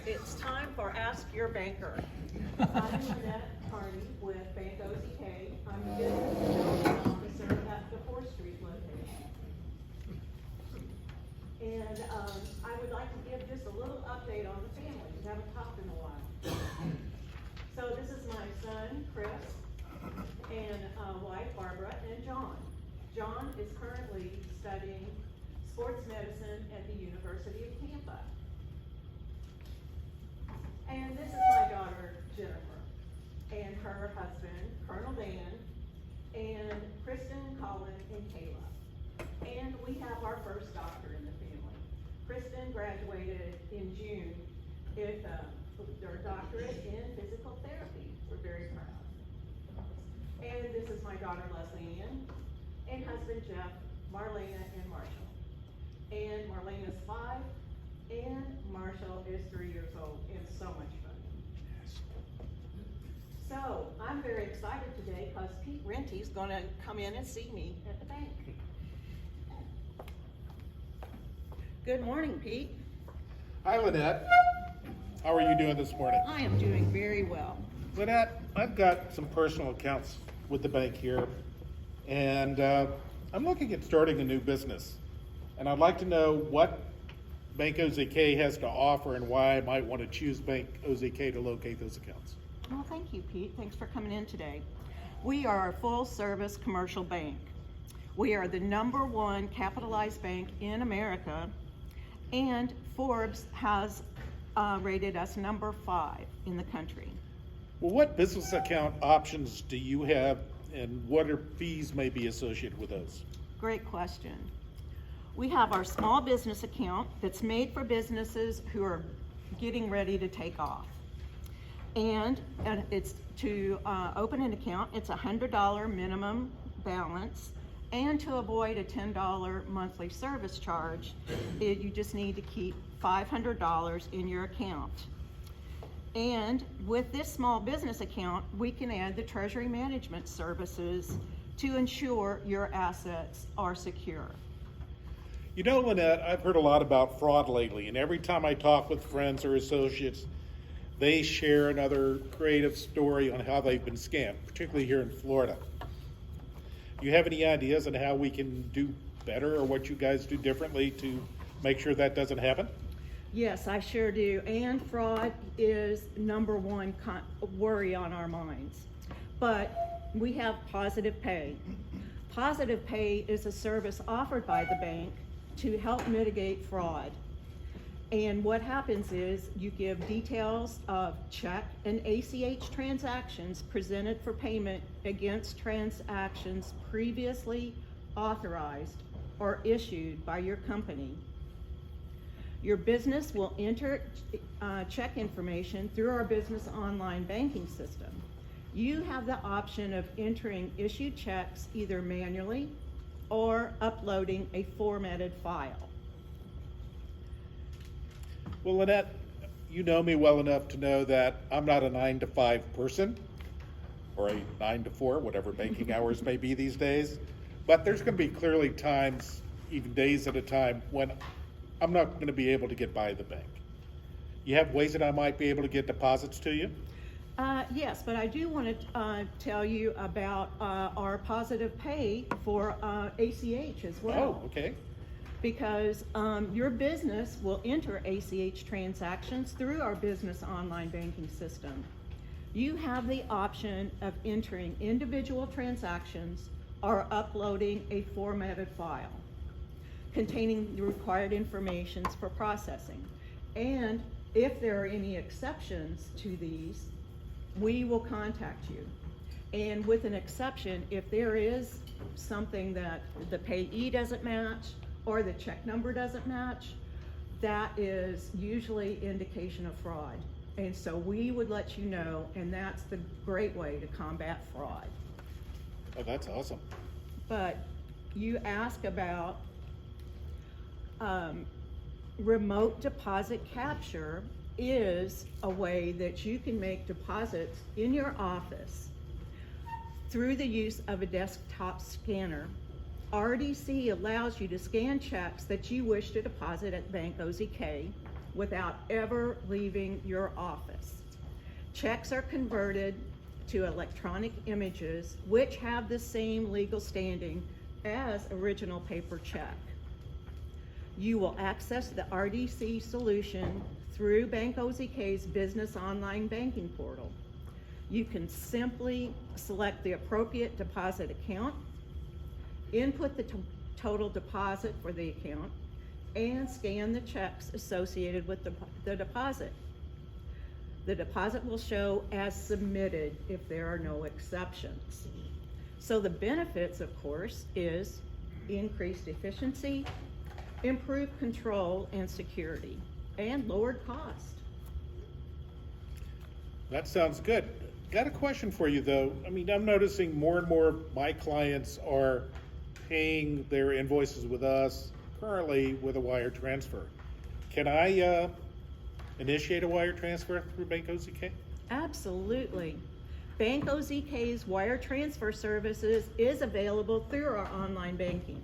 It's time for Ask Your Banker. I'm Lynette Carney with Bank OZK. I'm the Business Development Officer at the 4th Street location. And I would like to give just a little update on the family. We haven't talked in a while. So this is my son, Chris, and wife, Barbara, and John. John is currently studying sports medicine at the University of Tampa. And this is my daughter, Jennifer, and her husband, Colonel Dan, and Kristen, Colin, and Kayla. And we have our first doctor in the family. Kristen graduated in June with her doctorate in physical therapy. We're very proud. And this is my daughter, Leslie Ann, and husband, Jeff, Marlena, and Marshall. And Marlena's 5, and Marshall is 3 years old, and so much fun. So, I'm very excited today because Pete Renty's going to come in and see me at the bank. Good morning, Pete. Hi, Lynette. How are you doing this morning? I am doing very well. Lynette, I've got some personal accounts with the bank here, and I'm looking at starting a new business. And I'd like to know what Bank OZK has to offer and why I might want to choose Bank OZK to locate those accounts. Well, thank you, Pete. Thanks for coming in today. We are a full-service commercial bank. We are the #1 capitalized bank in America, and Forbes has rated us #5 in the country. Well, what business account options do you have, and what are fees may be associated with those? Great question. We have our small business account that's made for businesses who are getting ready to take off. And it's to open an account, it's a $100 minimum balance, and to avoid a $10 monthly service charge, you just need to keep $500 in your account. And with this small business account, we can add the treasury management services to ensure your assets are secure. You know, Lynette, I've heard a lot about fraud lately, and every time I talk with friends or associates, they share another creative story on how they've been scammed, particularly here in Florida. Do you have any ideas on how we can do better or what you guys do differently to make sure that doesn't happen? Yes, I sure do. And fraud is #1 worry on our minds. But we have Positive Pay. Positive Pay is a service offered by the bank to help mitigate fraud. And what happens is you give details of check and ACH transactions presented for payment against transactions previously authorized or issued by your company. Your business will enter check information through our business online banking system. You have the option of entering issued checks either manually or uploading a formatted file. Well, Lynette, you know me well enough to know that I'm not a 9-to-5 person, or a 9-to-4, whatever banking hours may be these days. But there's going to be clearly times, even days at a time, when I'm not going to be able to get by the bank. You have ways that I might be able to get deposits to you? Yes, but I do want to tell you about our Positive Pay for ACH as well. Oh, okay. Because your business will enter ACH transactions through our business online banking system. You have the option of entering individual transactions or uploading a formatted file containing the required information for processing. And if there are any exceptions to these, we will contact you. And with an exception, if there is something that the payee doesn't match or the check number doesn't match, that is usually indication of fraud. And so we would let you know, and that's the great way to combat fraud. Oh, that's awesome. But you ask about remote deposit capture is a way that you can make deposits in your office through the use of a desktop scanner. RDC allows you to scan checks that you wish to deposit at Bank OZK without ever leaving your office. Checks are converted to electronic images, which have the same legal standing as original paper check. You will access the RDC solution through Bank OZK's business online banking portal. You can simply select the appropriate deposit account, input the total deposit for the account, and scan the checks associated with the deposit. The deposit will show as submitted if there are no exceptions. So the benefits, of course, is increased efficiency, improved control and security, and lowered cost. That sounds good. Got a question for you though. I mean, I'm noticing more and more of my clients are paying their invoices with us currently with a wire transfer. Can I initiate a wire transfer through Bank OZK? Absolutely. Bank OZK's wire transfer services is available through our online banking.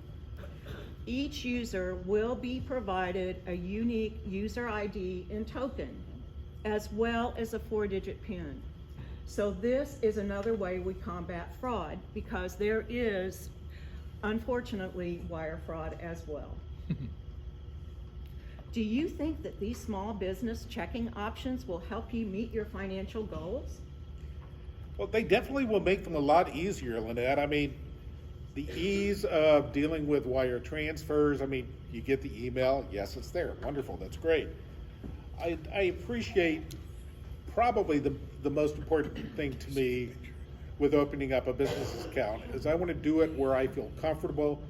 Each user will be provided a unique user ID and token, as well as a 4-digit PIN. So this is another way we combat fraud, because there is, unfortunately, wire fraud as well. Do you think that these small business checking options will help you meet your financial goals? Well, they definitely will make them a lot easier, Lynette. I mean, the ease of dealing with wire transfers, I mean, you get the email, yes, it's there, wonderful, that's great. I appreciate probably the most important thing to me with opening up a business account is I want to do it where I feel comfortable,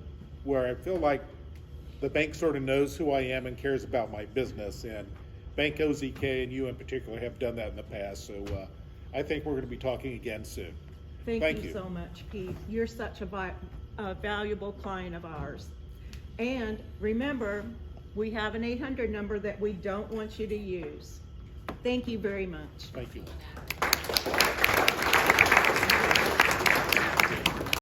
where I feel like the bank sort of knows who I am and cares about my business. And Bank OZK and you in particular have done that in the past. So I think we're going to be talking again soon. Thank you so much, Keith. You're such a valuable client of ours. And remember, we have an 800 number that we don't want you to use. Thank you very much. Thank you.